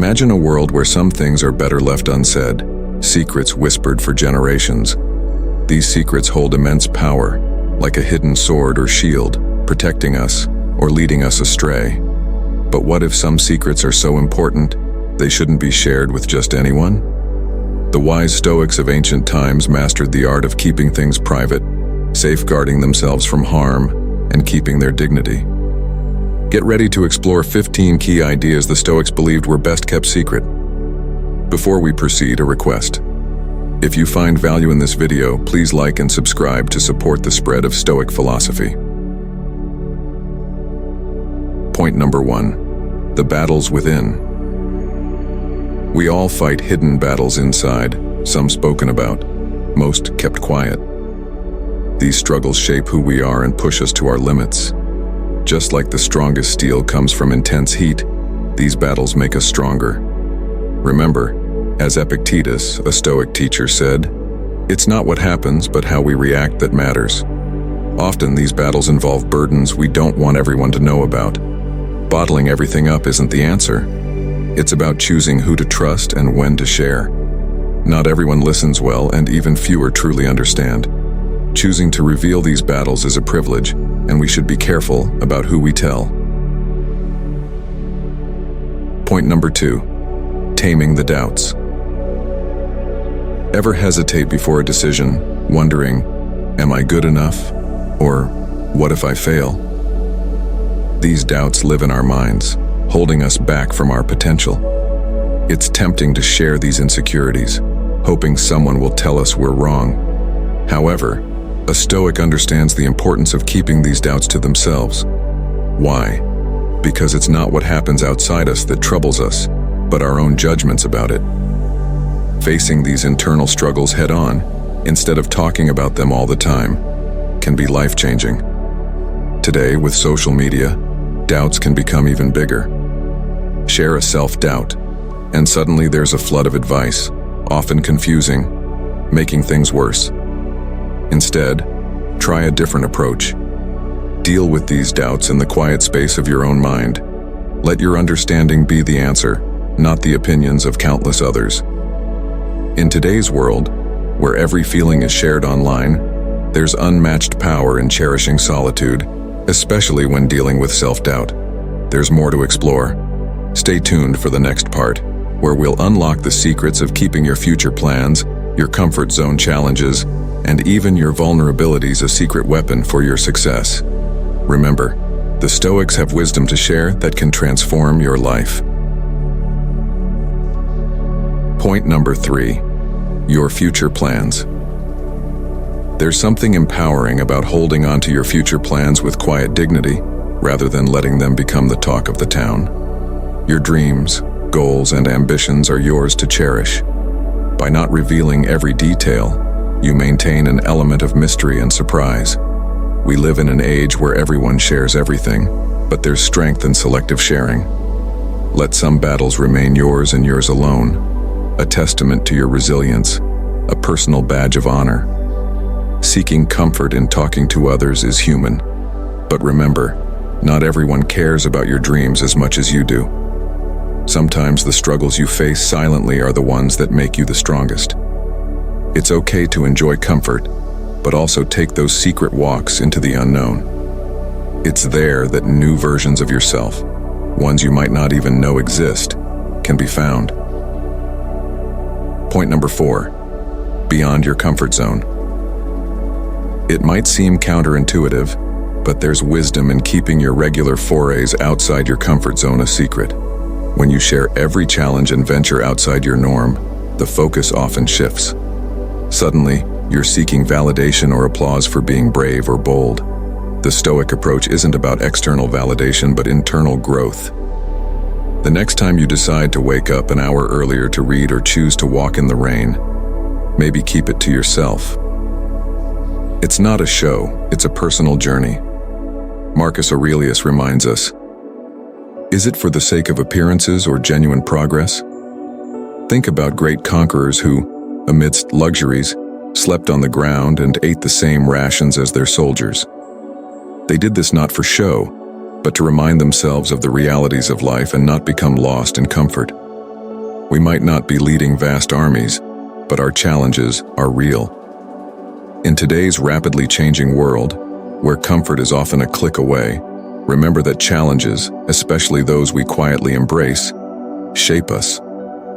Imagine a world where some things are better left unsaid, secrets whispered for generations. These secrets hold immense power, like a hidden sword or shield, protecting us or leading us astray. But what if some secrets are so important, they shouldn't be shared with just anyone? The wise Stoics of ancient times mastered the art of keeping things private, safeguarding themselves from harm, and keeping their dignity. Get ready to explore 15 key ideas the Stoics believed were best kept secret. Before we proceed, a request. If you find value in this video, please like and subscribe to support the spread of Stoic philosophy. Point number 1. The battles within. We all fight hidden battles inside, some spoken about, most kept quiet. These struggles shape who we are and push us to our limits. Just like the strongest steel comes from intense heat, these battles make us stronger. Remember, as Epictetus, a Stoic teacher, said, "It's not what happens, but how we react that matters." Often these battles involve burdens we don't want everyone to know about. Bottling everything up isn't the answer. It's about choosing who to trust and when to share. Not everyone listens well, and even fewer truly understand. Choosing to reveal these battles is a privilege, and we should be careful about who we tell. Point number 2. Taming the doubts. Ever hesitate before a decision, wondering, am I good enough? Or, what if I fail? These doubts live in our minds, holding us back from our potential. It's tempting to share these insecurities, hoping someone will tell us we're wrong. However, a Stoic understands the importance of keeping these doubts to themselves. Why? Because it's not what happens outside us that troubles us, but our own judgments about it. Facing these internal struggles head-on, instead of talking about them all the time, can be life-changing. Today, with social media, doubts can become even bigger. Share a self-doubt, and suddenly there's a flood of advice, often confusing, making things worse. Instead, try a different approach. Deal with these doubts in the quiet space of your own mind. Let your understanding be the answer, not the opinions of countless others. In today's world, where every feeling is shared online, there's unmatched power in cherishing solitude, especially when dealing with self-doubt. There's more to explore. Stay tuned for the next part, where we'll unlock the secrets of keeping your future plans, your comfort zone challenges, and even your vulnerabilities a secret weapon for your success. Remember, the Stoics have wisdom to share that can transform your life. Point number 3. Your future plans. There's something empowering about holding on to your future plans with quiet dignity, rather than letting them become the talk of the town. Your dreams, goals, and ambitions are yours to cherish. By not revealing every detail, you maintain an element of mystery and surprise. We live in an age where everyone shares everything, but there's strength in selective sharing. Let some battles remain yours and yours alone, a testament to your resilience, a personal badge of honor. Seeking comfort in talking to others is human, but remember, not everyone cares about your dreams as much as you do. Sometimes the struggles you face silently are the ones that make you the strongest. It's okay to enjoy comfort, but also take those secret walks into the unknown. It's there that new versions of yourself, ones you might not even know exist, can be found. Point number 4. Beyond your comfort zone. It might seem counterintuitive, but there's wisdom in keeping your regular forays outside your comfort zone a secret. When you share every challenge and venture outside your norm, the focus often shifts. Suddenly, you're seeking validation or applause for being brave or bold. The Stoic approach isn't about external validation, but internal growth. The next time you decide to wake up an hour earlier to read or choose to walk in the rain, maybe keep it to yourself. It's not a show, it's a personal journey. Marcus Aurelius reminds us, is it for the sake of appearances or genuine progress? Think about great conquerors who, amidst luxuries, slept on the ground and ate the same rations as their soldiers. They did this not for show, but to remind themselves of the realities of life and not become lost in comfort. We might not be leading vast armies, but our challenges are real. In today's rapidly changing world, where comfort is often a click away, remember that challenges, especially those we quietly embrace, shape us.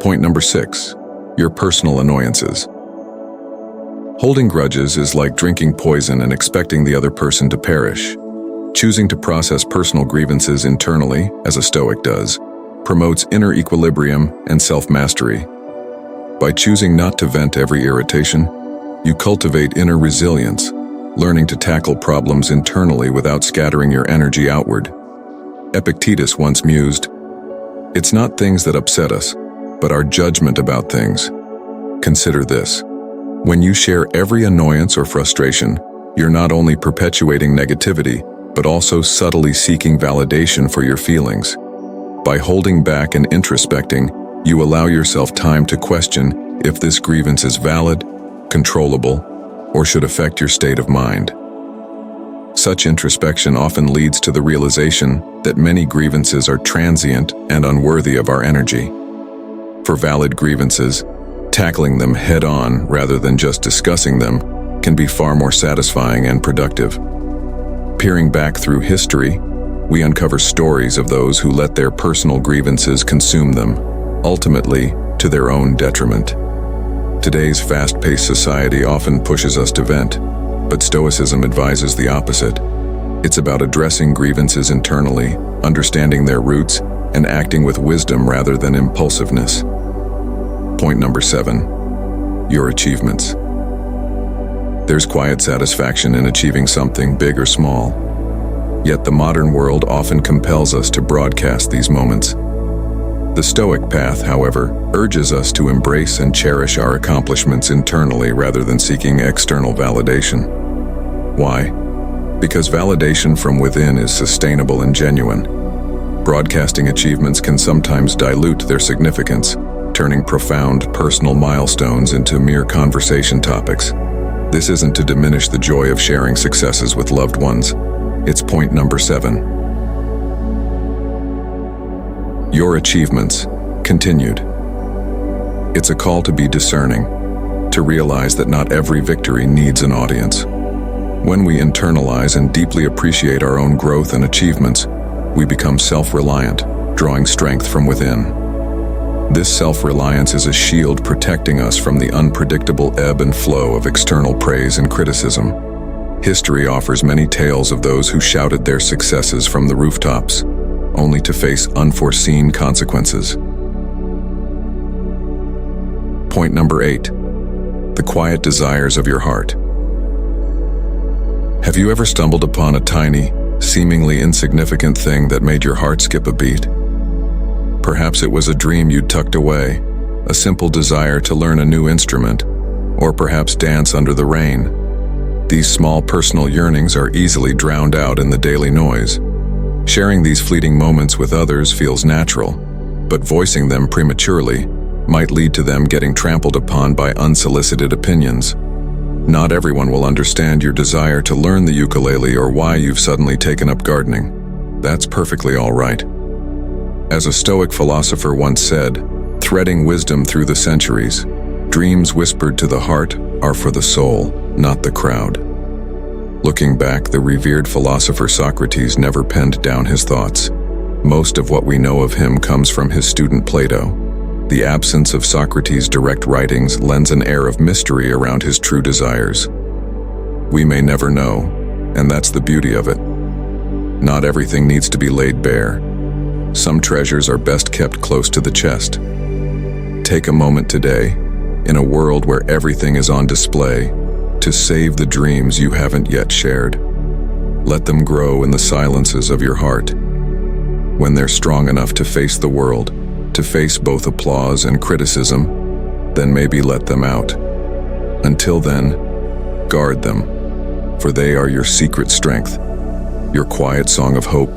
Point number 6, your personal annoyances. Holding grudges is like drinking poison and expecting the other person to perish. Choosing to process personal grievances internally, as a Stoic does, promotes inner equilibrium and self-mastery. By choosing not to vent every irritation, you cultivate inner resilience, learning to tackle problems internally without scattering your energy outward. Epictetus once mused, "It's not things that upset us, but our judgment about things." Consider this. When you share every annoyance or frustration, you're not only perpetuating negativity, but also subtly seeking validation for your feelings. By holding back and introspecting, you allow yourself time to question if this grievance is valid, controllable, or should affect your state of mind. Such introspection often leads to the realization that many grievances are transient and unworthy of our energy. For valid grievances, tackling them head-on rather than just discussing them can be far more satisfying and productive. Peering back through history, we uncover stories of those who let their personal grievances consume them, ultimately to their own detriment. Today's fast-paced society often pushes us to vent, but Stoicism advises the opposite. It's about addressing grievances internally, understanding their roots, and acting with wisdom rather than impulsiveness. Point number 7, your achievements. There's quiet satisfaction in achieving something big or small. Yet the modern world often compels us to broadcast these moments. The Stoic path, however, urges us to embrace and cherish our accomplishments internally rather than seeking external validation. Why? Because validation from within is sustainable and genuine. Broadcasting achievements can sometimes dilute their significance, turning profound personal milestones into mere conversation topics. This isn't to diminish the joy of sharing successes with loved ones. It's point number 7. Your achievements, continued. It's a call to be discerning, to realize that not every victory needs an audience. When we internalize and deeply appreciate our own growth and achievements, we become self-reliant, drawing strength from within. This self-reliance is a shield protecting us from the unpredictable ebb and flow of external praise and criticism. History offers many tales of those who shouted their successes from the rooftops, only to face unforeseen consequences. Point number 8, the quiet desires of your heart. Have you ever stumbled upon a tiny, seemingly insignificant thing that made your heart skip a beat? Perhaps it was a dream you'd tucked away, a simple desire to learn a new instrument, or perhaps dance under the rain. These small personal yearnings are easily drowned out in the daily noise. Sharing these fleeting moments with others feels natural, but voicing them prematurely might lead to them getting trampled upon by unsolicited opinions. Not everyone will understand your desire to learn the ukulele or why you've suddenly taken up gardening. That's perfectly all right. As a Stoic philosopher once said, threading wisdom through the centuries, dreams whispered to the heart are for the soul, not the crowd. Looking back, the revered philosopher Socrates never penned down his thoughts. Most of what we know of him comes from his student Plato. The absence of Socrates' direct writings lends an air of mystery around his true desires. We may never know, and that's the beauty of it. Not everything needs to be laid bare. Some treasures are best kept close to the chest. Take a moment today, in a world where everything is on display, to save the dreams you haven't yet shared. Let them grow in the silences of your heart. When they're strong enough to face the world, to face both applause and criticism, then maybe let them out. Until then, guard them, for they are your secret strength, your quiet song of hope,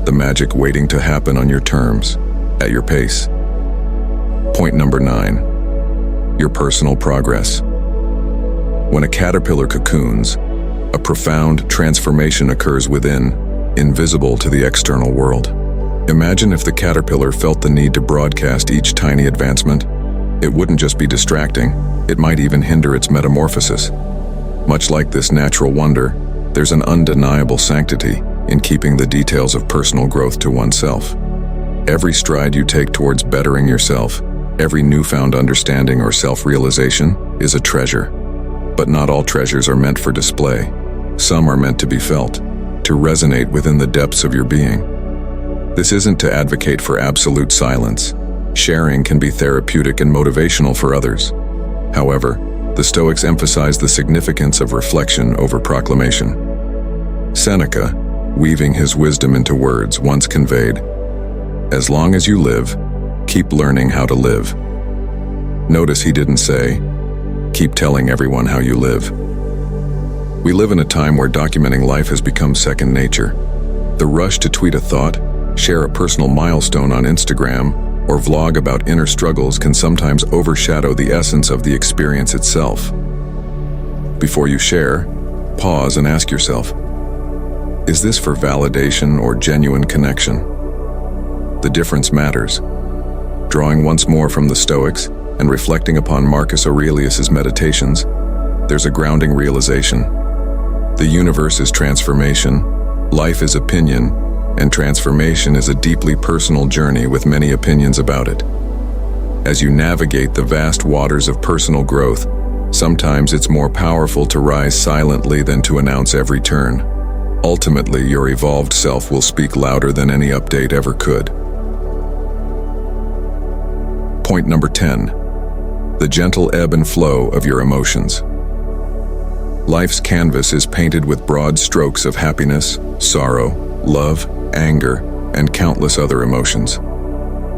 the magic waiting to happen on your terms, at your pace. Point number 9, your personal progress. When a caterpillar cocoons, a profound transformation occurs within, invisible to the external world. Imagine if the caterpillar felt the need to broadcast each tiny advancement. It wouldn't just be distracting, it might even hinder its metamorphosis. Much like this natural wonder, there's an undeniable sanctity in keeping the details of personal growth to oneself. Every stride you take towards bettering yourself, every newfound understanding or self-realization is a treasure. But not all treasures are meant for display. Some are meant to be felt, to resonate within the depths of your being. This isn't to advocate for absolute silence. Sharing can be therapeutic and motivational for others. However, the Stoics emphasize the significance of reflection over proclamation. Seneca, weaving his wisdom into words, once conveyed, "As long as you live, keep learning how to live." Notice he didn't say, "Keep telling everyone how you live." We live in a time where documenting life has become second nature. The rush to tweet a thought, share a personal milestone on Instagram, or vlog about inner struggles can sometimes overshadow the essence of the experience itself. Before you share, pause and ask yourself, is this for validation or genuine connection? The difference matters. Drawing once more from the Stoics and reflecting upon Marcus Aurelius's meditations, there's a grounding realization. The universe is transformation, life is opinion, and transformation is a deeply personal journey with many opinions about it. As you navigate the vast waters of personal growth, sometimes it's more powerful to rise silently than to announce every turn. Ultimately, your evolved self will speak louder than any update ever could. Point number 10. The gentle ebb and flow of your emotions. Life's canvas is painted with broad strokes of happiness, sorrow, love, anger, and countless other emotions.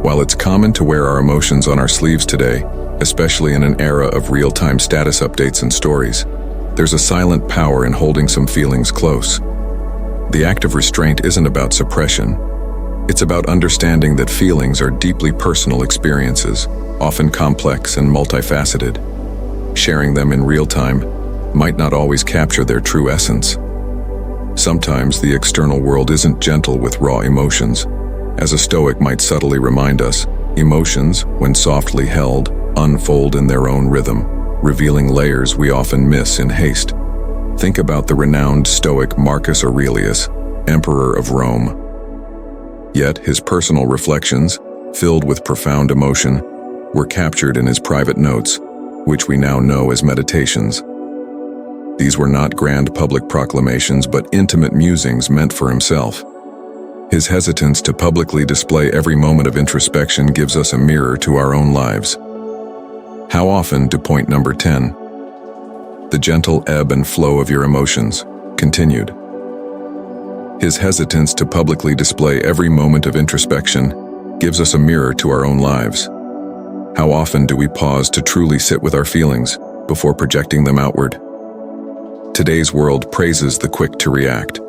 While it's common to wear our emotions on our sleeves today, especially in an era of real-time status updates and stories, there's a silent power in holding some feelings close. The act of restraint isn't about suppression. It's about understanding that feelings are deeply personal experiences, often complex and multifaceted. Sharing them in real time might not always capture their true essence. Sometimes the external world isn't gentle with raw emotions. As a Stoic might subtly remind us, emotions, when softly held, unfold in their own rhythm, revealing layers we often miss in haste. Think about the renowned Stoic Marcus Aurelius, Emperor of Rome. Yet his personal reflections, filled with profound emotion, were captured in his private notes, which we now know as meditations. These were not grand public proclamations but intimate musings meant for himself. His hesitance to publicly display every moment of introspection gives us a mirror to our own lives. How often do point number 10, the gentle ebb and flow of your emotions, continued. His hesitance to publicly display every moment of introspection gives us a mirror to our own lives. How often do we pause to truly sit with our feelings before projecting them outward? Today's world praises the quick to react.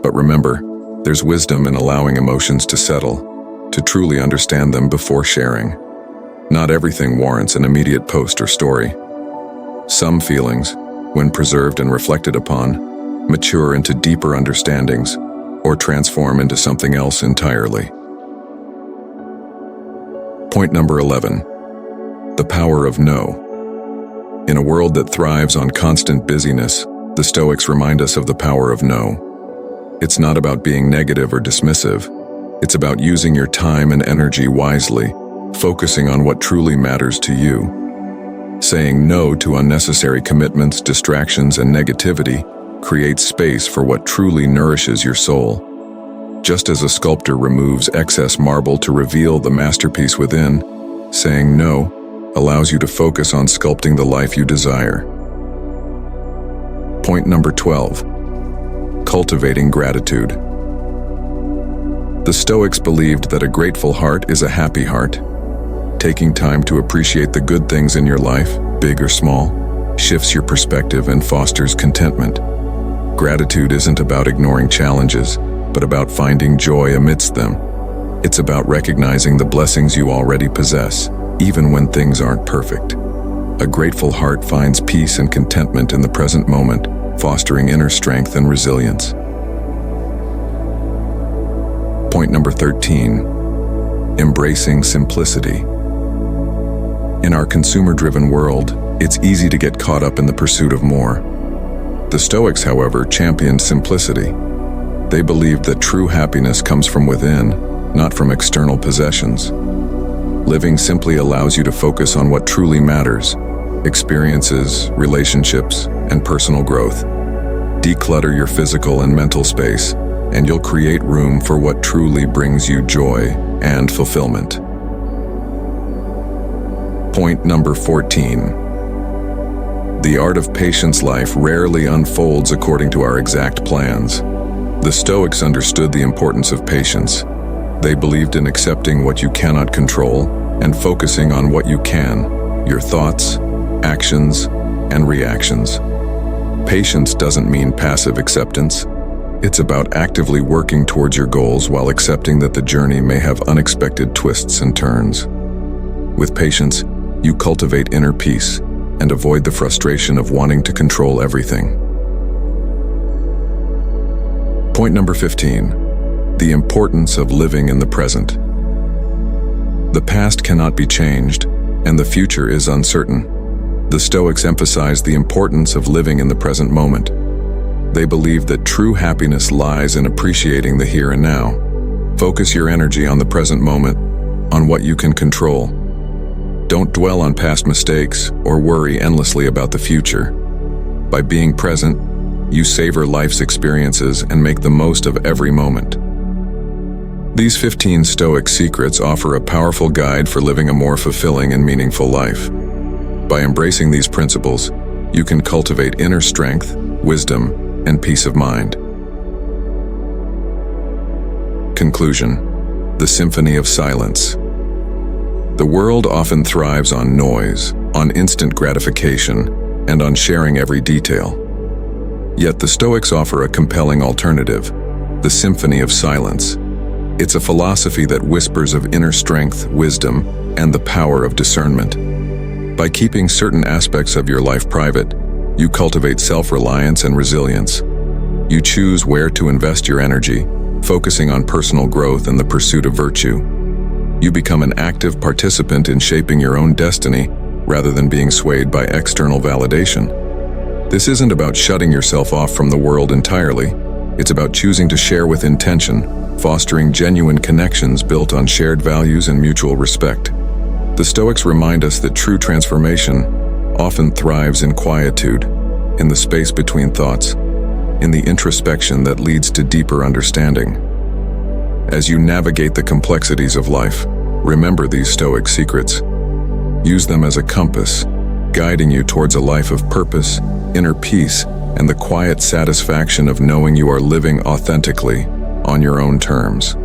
But remember, there's wisdom in allowing emotions to settle, to truly understand them before sharing. Not everything warrants an immediate post or story. Some feelings, when preserved and reflected upon, mature into deeper understandings or transform into something else entirely. Point number 11. The power of no. In a world that thrives on constant busyness, the Stoics remind us of the power of no. It's not about being negative or dismissive. It's about using your time and energy wisely, focusing on what truly matters to you. Saying no to unnecessary commitments, distractions, and negativity creates space for what truly nourishes your soul. Just as a sculptor removes excess marble to reveal the masterpiece within, saying no allows you to focus on sculpting the life you desire. Point number 12. Cultivating gratitude. The Stoics believed that a grateful heart is a happy heart. Taking time to appreciate the good things in your life, big or small, shifts your perspective and fosters contentment. Gratitude isn't about ignoring challenges, but about finding joy amidst them. It's about recognizing the blessings you already possess, even when things aren't perfect. A grateful heart finds peace and contentment in the present moment, fostering inner strength and resilience. Point number 13, embracing simplicity. In our consumer-driven world, it's easy to get caught up in the pursuit of more. The Stoics, however, championed simplicity. They believed that true happiness comes from within, not from external possessions. Living simply allows you to focus on what truly matters: experiences, relationships, and personal growth. Declutter your physical and mental space, and you'll create room for what truly brings you joy and fulfillment. Point number 14. The art of patience. Life rarely unfolds according to our exact plans. The Stoics understood the importance of patience. They believed in accepting what you cannot control and focusing on what you can: your thoughts, actions, and reactions. Patience doesn't mean passive acceptance. It's about actively working towards your goals while accepting that the journey may have unexpected twists and turns. With patience, you cultivate inner peace and avoid the frustration of wanting to control everything. Point number 15. The importance of living in the present. The past cannot be changed, and the future is uncertain. The Stoics emphasized the importance of living in the present moment. They believed that true happiness lies in appreciating the here and now. Focus your energy on the present moment, on what you can control. Don't dwell on past mistakes or worry endlessly about the future. By being present, you savor life's experiences and make the most of every moment. These 15 Stoic secrets offer a powerful guide for living a more fulfilling and meaningful life. By embracing these principles, you can cultivate inner strength, wisdom, and peace of mind. Conclusion: the symphony of silence. The world often thrives on noise, on instant gratification, and on sharing every detail. Yet the Stoics offer a compelling alternative: the symphony of silence. It's a philosophy that whispers of inner strength, wisdom, and the power of discernment. By keeping certain aspects of your life private, you cultivate self-reliance and resilience. You choose where to invest your energy, focusing on personal growth and the pursuit of virtue. You become an active participant in shaping your own destiny rather than being swayed by external validation. This isn't about shutting yourself off from the world entirely. It's about choosing to share with intention, fostering genuine connections built on shared values and mutual respect. The Stoics remind us that true transformation often thrives in quietude, in the space between thoughts, in the introspection that leads to deeper understanding. As you navigate the complexities of life, remember these Stoic secrets. Use them as a compass, guiding you towards a life of purpose, inner peace, and the quiet satisfaction of knowing you are living authentically on your own terms.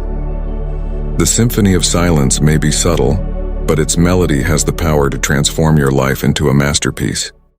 The symphony of silence may be subtle, but its melody has the power to transform your life into a masterpiece.